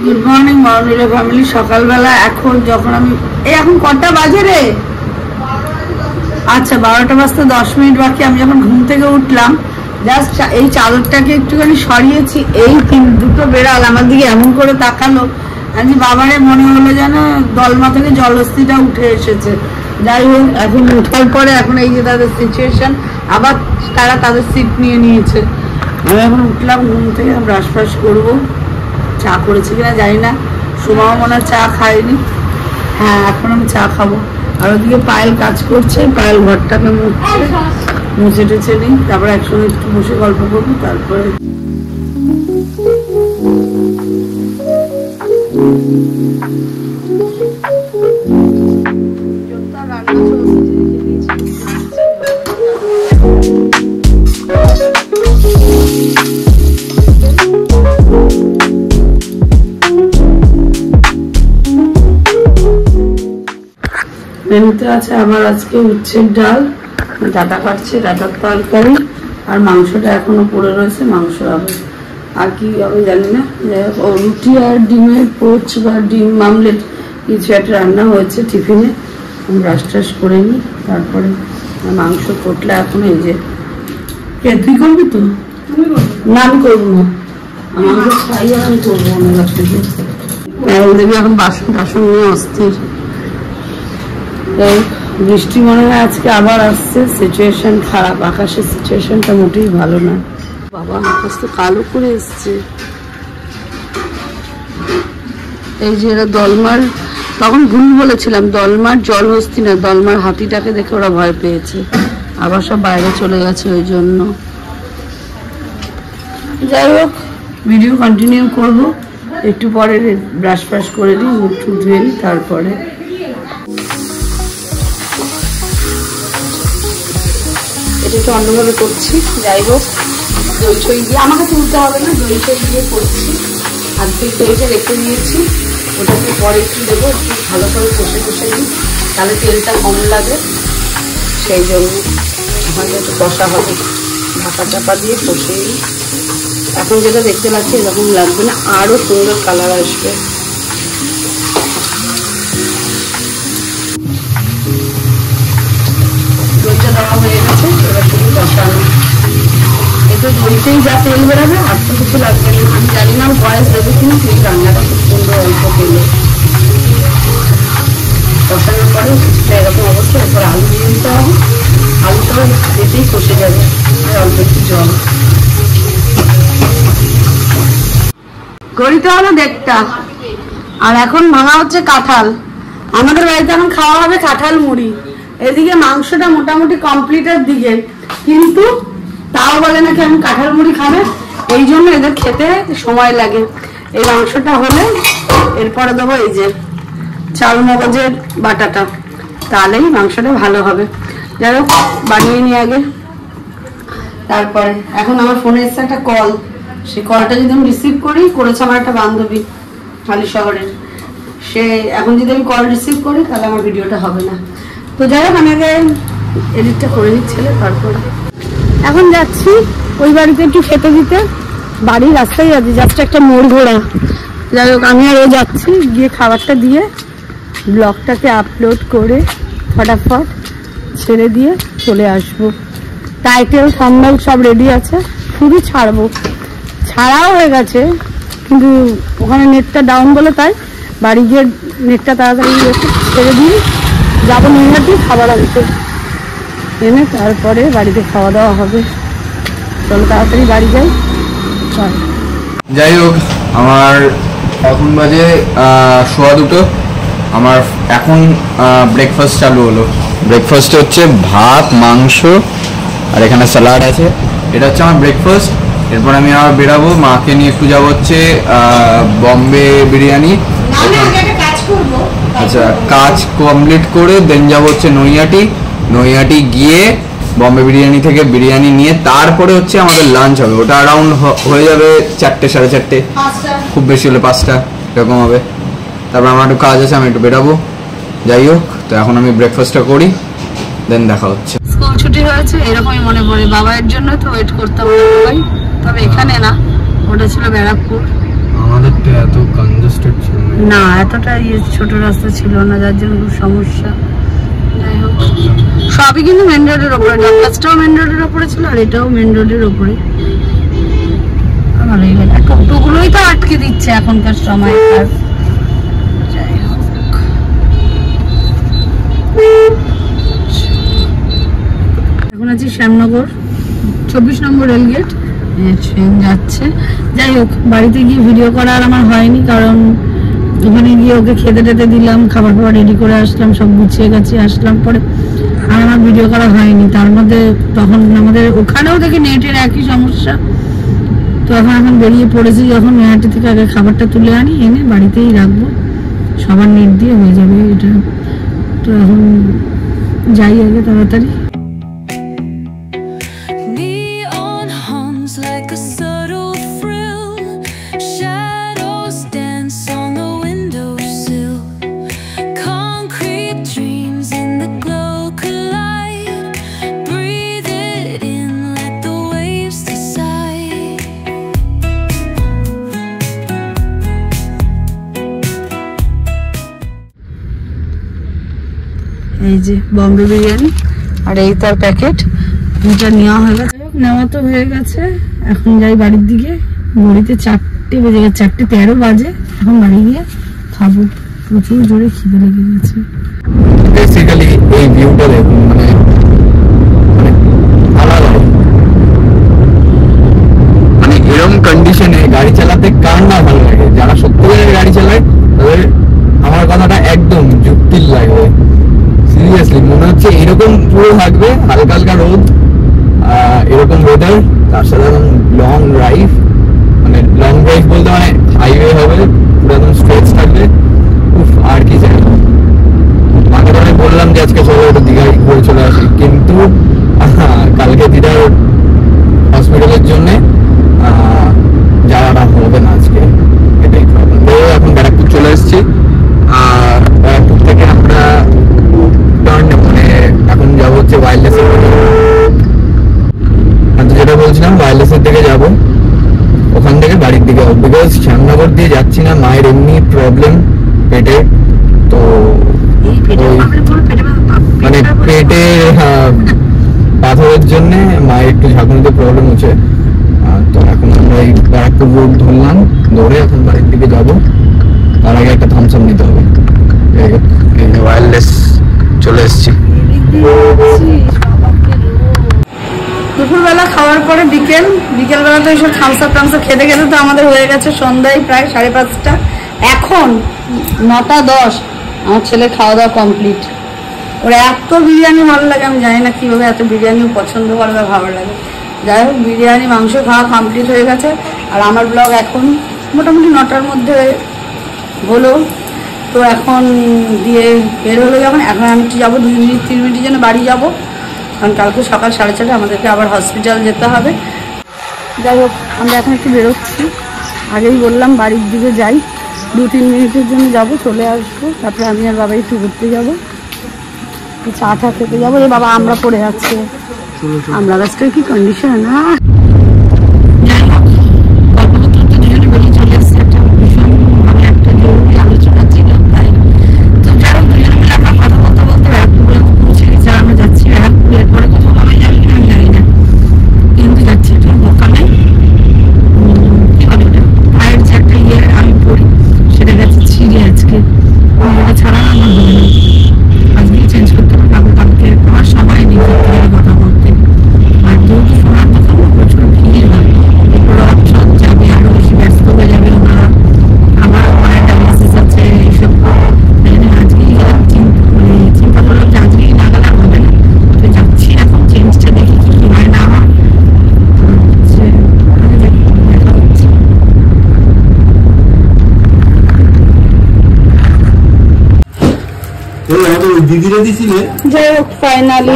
Good morning morning family. সকালবেলা এখন যখন আমি এখন কটা বাজে রে? আচ্ছা 12টা বাজতে 10 মিনিট বাকি। আমি যখন ঘুম থেকে উঠলাম জাস্ট এই চাদরটাকে একটুখানি সরিয়েছি, এই দুটো বেড়াল আমার দিকে এমন করে তাকালো, আমি বাবারে মনে হলো যেন দলমা থেকে জলস্থিটা উঠে এসেছে। যাই হোক, এখন উঠার পরে এখন এই যে তাদের সিচুয়েশন, আবার তারা তাদের সিট নিয়ে নিয়েছে। আমি এখন উঠলাম ঘুম থেকে, ব্রাশ ফ্রাশ করবো। চা করেছি কিনা জানি না, সোমাও মনে হয় চা খায়নি। হ্যাঁ, এখন আমি চা খাবো। আর ওদিকে পায়েল কাজ করছে, পায়েল ঘরটাকে মুছে টুছে নিই, তারপরে একসঙ্গে একটু বসে গল্প করবো। তারপরে মেনুতে আছে আমার আজকে উচ্ছের ডাল, ডাটা কাটছে, ডাটার তরকারি, আর মাংসটা এখনো পড়ে রয়েছে, মাংস হবে। আর কি আমি জানি না, রুটি আর ডিমের পোচ বা ডিম মামলেট কিছু একটা রান্না হয়েছে টিফিনে। আমি ব্রাশ ট্রাশ করে নিই, তারপরে মাংস কটলা এখন এই যে। তুই করবি তো? না আমি করবো না, মাংস খাই আর আমি করবো অনেক কাছ থেকে। দেখবি এখন বাসন টাসন নিয়ে অস্থির। বৃষ্টি মনে হয় আজকে আবার আসছে, সিচুয়েশন খারাপ, আকাশের সিচুয়েশনটা মোটেই ভালো না। বাবা আকাশ তো কালো করে এসছে। এই যে এরা দলমার, তখন ভুল বলেছিলাম, দলমার জলহস্তি না, দলমার হাতিটাকে দেখে ওরা ভয় পেয়েছে, আবার সব বাইরে চলে গেছে ওই জন্য। যাই হোক, ভিডিও কন্টিনিউ করবো একটু পরে। ব্রাশ ফ্রাশ করে নিই, মুখ টুক ধুয়ে নিই, তারপরে এটা একটু অন্যভাবে করছি। যাই হোক, দই ছই দিয়ে আমাকে তুলতে হবে না, দই ছই দিয়ে করছি। আর্ধেক দইটা রেখে দিয়েছি, ওটাকে পরে একটু দেবো, একটু ভালো করে কষে কষে নিই, তাহলে তেলটা কম লাগে। সেই জন্য হয়তো একটু কষা হবে, ঢাকা চাপা দিয়ে কষে নিই। এখন যেটা দেখতে লাগছে এরকম লাগবে না, আরও সুন্দর কালার আসবে। দইটা দেওয়া হয়ে গেছে, এবার শুধু কষানো। একটু দইতেই যা তেল বেরোবে, আর তো কিছু লাগবে না। আমি জানি না বয়স দেবে কিনা, কিন্তু রান্নাটা খুব সুন্দর অল্প তেলে কষানোর পরে কিছুটা এরকম অবস্থা। এরপর আলু দিয়ে দিতে হবে, আলুটাও যেতেই কষে যাবে, আর অল্প একটু জল। গড়িতে হলো দেখটা। আর এখন ভাঙা হচ্ছে কাঁঠাল। আমাদের বাড়িতে এখন খাওয়া হবে কাঁঠাল মুড়ি। এদিকে মাংসটা মোটামুটি কমপ্লিটের দিকে, কিন্তু তাও বলে নাকি আমি কাঁঠাল মুড়ি খাবে, এই জন্য এদের খেতে সময় লাগে। এই মাংসটা হলে এরপরে দেবো এই যে চাল মগজের বাটাটা, তাহলেই মাংসটা ভালো হবে। যাই হোক, বানিয়ে নিই আগে। তারপরে এখন আমার ফোনে এসছে একটা কল, সেই কলটা যদি আমি রিসিভ করি, করেছে আমার একটা বান্ধবী হালি শহরের, সে এখন যদি আমি কল রিসিভ করি তাহলে আমার ভিডিওটা হবে না। তো যাই হোক, আমি আগে এডিটটা করে নিচ্ছিলে, তারপরে এখন যাচ্ছি ওই বাড়িতে একটু খেতে দিতে। বাড়ির রাস্তায় যাচ্ছি, জাস্ট একটা মোড় ঘোরা। যাই হোক, আমি আর ও যাচ্ছি, গিয়ে খাবারটা দিয়ে ব্লগটাকে আপলোড করে ফটাফট ছেড়ে দিয়ে চলে আসবো। টাইটেল থাম্বনেল সব রেডি আছে, শুধু ছাড়বো। ছাড়াও হয়ে গেছে, কিন্তু ওখানে নেটটা ডাউন বলে তাই বাড়ি গিয়ে নেটটা তাড়াতাড়ি ছেড়ে দিয়ে যাবো নৈহাটি খাবার আনতে, এনে তারপরে বাড়িতে খাওয়া দাওয়া হবে। চলো তাড়াতাড়ি বাড়ি যাই। যাই হোক, আমার এখন বাজে 2:15। আমার এখন ব্রেকফাস্ট চালু হলো। ব্রেকফাস্টে হচ্ছে ভাত, মাংস, আর এখানে স্যালাড আছে। এটা হচ্ছে আমার ব্রেকফাস্ট। এরপর আমি আবার বেরাবো, মাকে নিয়ে একটু যাবো হচ্ছে বম্বে বিরিয়ানি। আচ্ছা, কাজ কমপ্লিট করে দেন যাবো হচ্ছে নৈহাটি গিয়ে বম্বে বিরিয়ানি থেকে বিরিয়ানি নিয়ে তারপরে হচ্ছে আমাদের লাঞ্চ হবে। ওটা অ্যারাউন্ড হয়ে যাবে 4টে, 4:30, খুব বেশি হলে 5টা এরকম হবে। তারপর আমার একটু কাজ আছে, আমি একটু বেরাবো। যাই হোক, তো এখন আমি ব্রেকফাস্টটা করি, দেন দেখা হচ্ছে। স্কুল ছুটি বৃষ্টি হয়েছে এরকমই মনে পড়ে, বাবার জন্য তো ওয়েট করতাম ভাই। তবে এখানে না, ওটা ছিল ব্যারাকপুর। আমাদের তো এত কনজেস্টেড ছিল না, এতটা ছোট রাস্তা ছিল না, যার জন্য খুব সমস্যা। যাই হোক, সবই কিন্তু মেন রোডের ওপরে, ডাক্তারটাও মেন রোডের ওপরে ছিল আর এটাও মেন রোডের ওপরে। ভালোই গেল, টোটোগুলোই তো আটকে দিচ্ছে এখনকার সময়। যাই হোক, এখন আছি শ্যামনগর 24 নম্বর রেলগেট, ট্রেন যাচ্ছে। যাই হোক, বাড়িতে গিয়ে ভিডিও করা আর আমার হয়নি, কারণ ওখানে গিয়ে ওকে খেতে টেতে দিলাম, খাবার খাবার রেডি করে আসলাম, সব গুছিয়ে গাছিয়ে আসলাম, পরে আর আমার ভিডিও করা হয়নি। তার মধ্যে তখন আমাদের ওখানেও দেখি নেটের একই সমস্যা। তো এখন বেরিয়ে পড়েছি, যখন মেয়াটি থেকে আগে খাবারটা তুলে আনি, এনে বাড়িতেই রাখবো, সবার নেট দিয়ে হয়ে যাবে এটা। তো এখন যাই আগে তাড়াতাড়ি। এই যে বম্বে বিরিয়ানি আর এই তার প্যাকেট, দুটা নেওয়া হয়ে গেছে। নেওয়া তো হয়ে গেছে, এখন যাই বাড়ির দিকে। ঘড়িতে 4টে বেজে গেছে, 4:13 বাজে। এখন বাড়ি গিয়ে খাবো, প্রচুর জোরে খিদে লেগে গেছে। বেসিক্যালি এই ভিউটা দেখুন, মানে আলাদা। মানে এরকম কন্ডিশনে গাড়ি চালাতে কার না ভালো লাগে? যারা সত্যিকারের গাড়ি চালায় তাদের আমার কথাটা একদম যুক্তির লাগবে। সিরিয়াসলি মনে হচ্ছে এরকম পুরো থাকবে, হালকা হালকা রোদ, এরকম ওয়েদার, তার সাথে লং ড্রাইভ, মানে লং ড্রাইভ বলতে মানে হাইওয়ে হবে, পুরো একদম স্ট্রেচ থাকবে। উফ, আর কি চাই। মাকে তো আমি বললাম যে আজকে সবাই একটু দীঘায় ঘুরে চলে আসি, কিন্তু কালকে দিদার হসপিটালের জন্যে যাওয়াটা হবে না আজকে, এটাই প্রবলেম। তো এখন ব্যারাকপুর চলে এসেছি, আর ব্যারাকপুর থেকে আমরা মানে এখন যাবো হচ্ছে ওয়্যারলেসের দিকে। যেটা বলছিলাম, ওয়্যারলেসের দিকে যাবো, ওখান থেকে বাড়ির দিকে যাবো। বিকজ শ্যামনগর দিয়ে যাচ্ছি না, মায়ের এমনি প্রবলেম পেটে, তো মানে পেটে পাথরের জন্য মায়ের একটু ঝাঁকুনিতে প্রবলেম হচ্ছে। তো এখন আমরা এই ব্যারাকপুর রোড ধরলাম, ধরে এখন বাড়ির দিকে যাবো। তার আগে একটা থামস আপ নিতে হবে। ওয়্যারলেস চলে এসেছি। দুপুরবেলা খাওয়ার পরে বিকেলবেলা তো এইসব থামস আপ খেতে খেতে তো আমাদের হয়ে গেছে সন্ধ্যায় প্রায় 5:30। এখন 9:10, আমার ছেলে খাওয়া দাওয়া কমপ্লিট। ওর এত বিরিয়ানি ভালো লাগে, আমি জানি না কিভাবে এত বিরিয়ানিও পছন্দ করে বা ভালো লাগে। যাই হোক, বিরিয়ানি মাংস খাওয়া কমপ্লিট হয়ে গেছে। আর আমার ব্লগ এখন মোটামুটি 9টার মধ্যে হলো। তো এখন দিয়ে বের হলো যখন, এখন আমি যাবো 2-3 মিনিটের জন্য বাড়ি যাব, কারণ কালকে সকাল 4:30 আমাদেরকে আবার হসপিটাল যেতে হবে। যাই হোক, আমরা এখন একটু বেরোচ্ছি। আগেই বললাম বাড়ির দিকে যাই, 2-3 মিনিটের জন্য যাব, চলে আসবো। তারপরে আমি আর বাবা একটু ঘুরতে যাবো, চা খেতে যাবো। এই বাবা আমরা পড়ে যাচ্ছে, আমরা গাছটার কি কন্ডিশন। যাই হোক, গল্প করতে করতে দুজনে বেরিয়ে চলে এসছে, একটা ভীষণ ভালো একটা জরুরি আলোচনা ছিল। তাই তো যাই হোক, দুজনে মিলে আমরা কথা বলতে বলতে ব্যারাকপুরে পৌঁছে গেছি। আর আমরা যাচ্ছি ব্যারাকপুর, এরপরে কোথাও আমি যাবি কিনা আমি জানি না, কিন্তু যাচ্ছি একটু দোকানে। কি বলে ওটা, পায়ের যে একটা আমি পড়ি, সেটা গেছে ছিঁড়ে আজকে। ওটা ছাড়া আমার হবে না, আজকে চেঞ্জ করতে হবে। কালকে আমার সময় নেই কথা বলতে। আর যেহেতু সোনার দোকান প্রচুর ভিড় হয়, রথ যাবে, আরো বেশি ব্যস্ত হয়ে যাবে ওনারা। আমার মায়ের ডায়ালিসিস আছে, এইসব আজকেই চিন্তা করলাম যে আজকেই না গেলে হবে না। তো যাচ্ছি এখন, চেঞ্জটা দেখি কি হয় না হয়। দেখা হচ্ছে। যাই হোক, ফাইনালি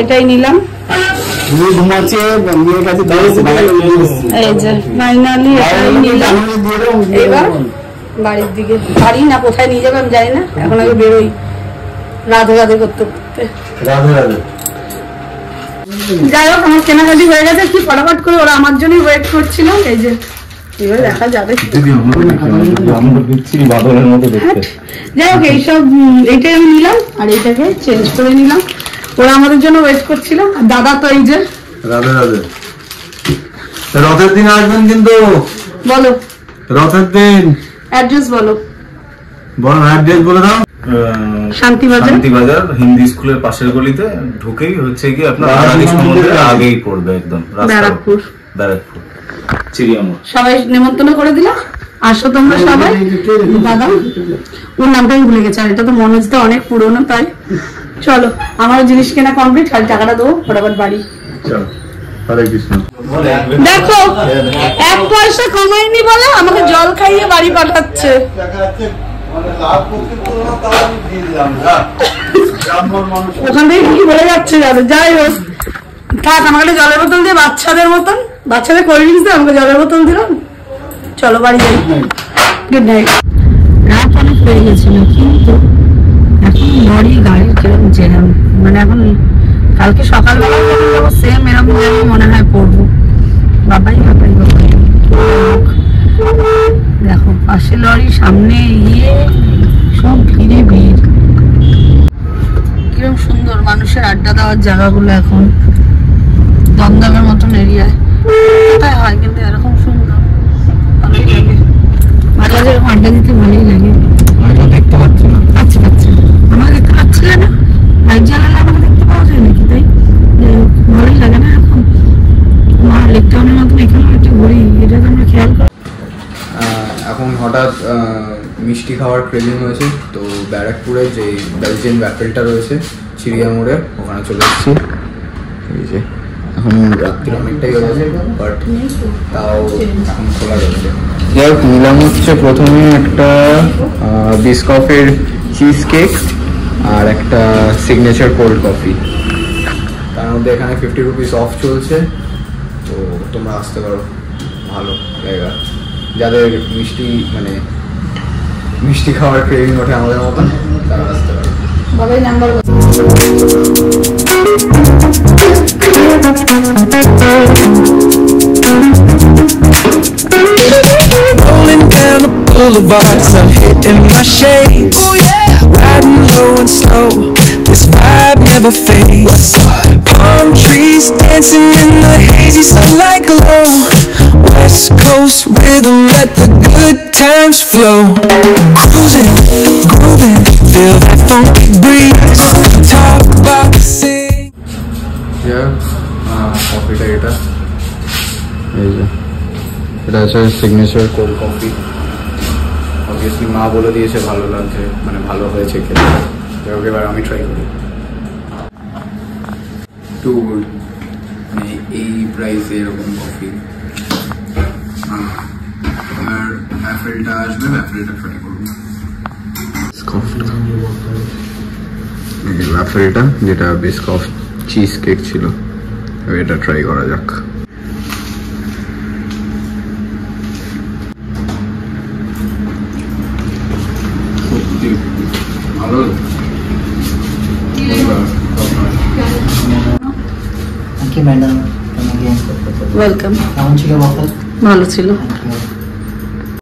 এটাই নিলাম। এই যে ফাইনালি এটাই নিলাম। এবার বাড়ির দিকে, বাড়ি না কোথায় নিয়ে যাবে আমি জানি না, এখন আগে বেরোই। রাধে রাধে করতে করতে। রাধে রাধে। যাই হোক আমার কেনাকাটি হয়ে গেছে, কি ফটাফট করে ওরা আমার জন্যই ওয়েট করছিল। এই যে এবার দেখা যাবে। যাই হোক এইসব এইটাই আমি নিলাম আর এইটাকে চেঞ্জ করে নিলাম। ওরা আমাদের জন্য ওয়েট করছিল। আর দাদা তো এই যে রাধে রাধে। রথের দিন আসবেন কিন্তু। বলো রথের দিন অ্যাড্রেস বলো। বলো অ্যাড্রেস বলে দাও। শান্তিবাজার, শান্তিবাজার হিন্দি স্কুলের পাশের গলিতে ঢুকেই হচ্ছে কি আপনার রাধাকৃষ্ণ মন্দিরের আগেই পড়বে একদম ব্যারাকপুর। ব্যারাকপুর চিড়িয়ামোড়। সবাই নেমন্তন্ন করে দিলাম, আসো তোমরা সবাই। দাদা ওর নামটা আমি ভুলে গেছি, আর এটা তো মনোজটা অনেক পুরোনো, তাই চলো আমার জিনিস কেনা কমপ্লিট, খালি টাকাটা দেবো ফটাফট বাড়ি। চলো হরে কৃষ্ণ। দেখো 1 পয়সা কমাইনি বলে আমাকে জল খাইয়ে বাড়ি পাঠাচ্ছে। ওখান থেকে কি বলে যাচ্ছে যাবে। যাই হোক থাক, আমাকে একটা জলের বোতল দিয়ে বাচ্চাদের মতন, বাচ্চাদের কোল্ড ড্রিঙ্কস দিয়ে আমাকে জলের বোতল দিলাম। চলো বাড়ি যাই, গুড নাইট। রাত অনেক হয়ে গেছিল, কিন্তু এখন লরি গাড়ির কিরকম জেরাম, মানে এখন কালকে সকালবেলা যখন যাবো সেম এরকম যেন মনে হয় পড়বো। বাবাই বাবাই বাবাই। দেখো পাশে লরি, সামনে ইয়ে, সব ভিড়ে ভিড়। কিরকম সুন্দর মানুষের আড্ডা দেওয়ার জায়গাগুলো এখন দমদমের মতন এরিয়ায় কোথায় হয়, কিন্তু এরকম সুন্দর ভালোই লাগে। মাঝে মাঝে এরকম আড্ডা দিতে ভালোই লাগে। দেখতে পাচ্ছি না, আচ্ছা আচ্ছা আমার দেখতে পাচ্ছিলে না, লাইট জ্বালালে আমাকে দেখতে পাওয়া যায় নাকি, তাই ভালোই লাগে না এখন। আমার লেকটাউনের মতন এখানেও একটা ঘুরি, এটা তো আমরা খেয়াল করি। এখন হঠাৎ মিষ্টি খাওয়ার ক্রেভিং হয়েছে, তো ব্যারাকপুরে যে বেলজিয়ান ব্যাপেলটা রয়েছে চিড়িয়ামোড়ে, ওখানে চলে এসেছি। এই যে এখন রাত্রির অনেকটাই হয়ে গেছে, বাট তাও এখন খোলা যাচ্ছে। যাই হোক নিলাম হচ্ছে প্রথমে একটা বিস্কফের চিজ কেক আর একটা সিগনেচার কোল্ড কফি। তার মধ্যে এখানে 50 রুপিস অফ চলছে, তো তোমরা আসতে পারো, ভালো জায়গা। যাদের মিষ্টি খাওয়ার ক্রেভিং ওঠে আমাদের মতন, তারা আসতে পারে। বাবাই number Rolling down the boulevard, sun hitting my shades. Oh yeah, riding low and slow, this vibe never fades. Palm trees dancing in the hazy sunlight glow. West Coast rhythm, let the good times flow. Cruising, grooving, feel that funky breeze. Talk about the city. কফিটা এটা, এই যে এটা হচ্ছে signature cold coffee. Obviously মা বলে দিয়েছে ভালো লাগছে, মানে ভালো হয়েছে খেতে। যাই হোক এবার আমি ট্রাই করি। টু গুড, মানে এই প্রাইসে এরকম কফি। আর অ্যাপেলটা আসবে, অ্যাপেলটা ট্রাই করবো। অ্যাপেলটা যেটা বিস্কফ চিজ কেক ছিল, এটা ট্রাই করা যাক। ভালো। ওয়েলকাম। কেমন ছিল বক্তা? ভালো ছিল।